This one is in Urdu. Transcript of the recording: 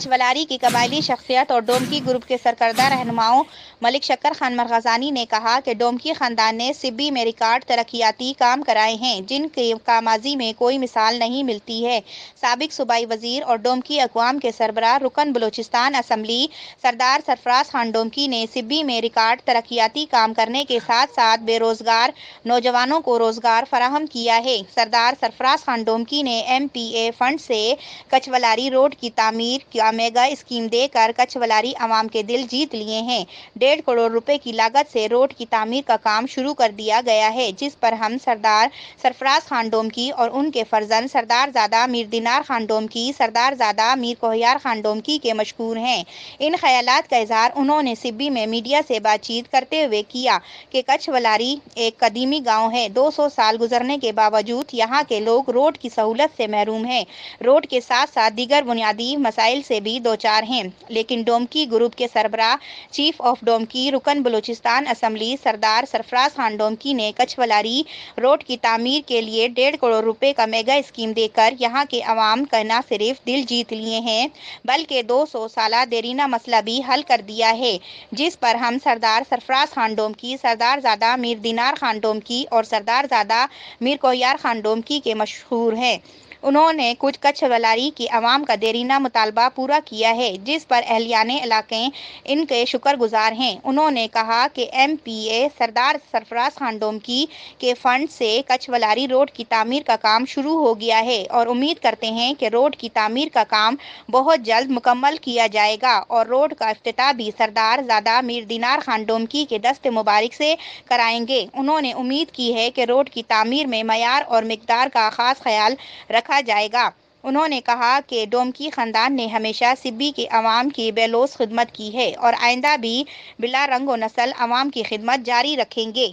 کچھولاری کی قبائلی شخصیت اور ڈومکی گروپ کے سرکردہ رہنماؤں ملک شکر خان مرغزانی نے کہا کہ ڈومکی خاندان نے سبی میں ریکارڈ ترقیاتی کام کرائے ہیں جن کا ماضی میں کوئی مثال نہیں ملتی ہے۔ سابق صوبائی وزیر اور ڈومکی اقوام کے سربراہ رکن بلوچستان اسمبلی سردار سرفراز خان ڈومکی نے سبی میں ریکارڈ ترقیاتی کام کرنے کے ساتھ ساتھ بے روزگار نوجوانوں کو روزگار فراہم کیا ہے۔ سردار سرفراز خان ڈومکی نے MPA فنڈ سے کچھولاری روڈ کی تعمیر کا میگا اسکیم دے کر کچھولاری عوام کے دل جیت لیے ہیں۔ 1.5 کروڑ روپے کی لاگت سے روڈ کی تعمیر کا کام شروع کر دیا گیا ہے جس پر ہم سردار سرفراز خان ڈومکی اور ان کے فرزند سردار زادہ میر دینار خان ڈومکی، سردار زادہ میر کوہیار خان ڈومکی کے مشکور ہیں۔ ان خیالات کا اظہار انہوں نے سبی میں میڈیا سے بات چیت کرتے ہوئے کیا کہ کچھولاری ایک قدیمی گاؤں ہے۔ 200 سال گزرنے کے باوجود یہاں کے لوگ روڈ کی سہولت سے محروم ہیں۔ روڈ کے ساتھ ساتھ دیگر بنیادی مسائل سے بھی دوچار ہیں، لیکن ڈومکی گروپ کے سربراہ چیف آف ڈومکی رکن بلوچستان اسمبلی سردار سرفراز خان ڈومکی نے کچھولاری روڈ کی تعمیر کے لیے 1.5 کروڑ روپے کا میگا اسکیم دے کر یہاں کے عوام کا نہ صرف دل جیت لیے ہیں بلکہ 200 سالہ دیرینہ مسئلہ بھی حل کر دیا ہے جس پر ہم سردار سرفراز خان ڈومکی، سردار زادہ میر دینار خان ڈومکی اور سردار زادہ میر کوہیار خان ڈومکی کے مشہور ہیں۔ انہوں نے کچھ کچھولاری کی عوام کا دیرینہ مطالبہ پورا کیا ہے جس پر اہلیان علاقے ان کے شکر گزار ہیں۔ انہوں نے کہا کہ MPA سردار سرفراز خان ڈومکی کے فنڈ سے کچھولاری روڈ کی تعمیر کا کام شروع ہو گیا ہے اور امید کرتے ہیں کہ روڈ کی تعمیر کا کام بہت جلد مکمل کیا جائے گا اور روڈ کا افتتاح بھی سردار زادہ میر دینار خان ڈومکی کے دست مبارک سے کرائیں گے۔ انہوں نے امید کی ہے کہ روڈ کی تعمیر میں معیار اور مقدار کا خاص خیال رکھا جائے گا۔ انہوں نے کہا کہ ڈومکی خاندان نے ہمیشہ سبی کے عوام کی بے لوث خدمت کی ہے اور آئندہ بھی بلا رنگ و نسل عوام کی خدمت جاری رکھیں گے۔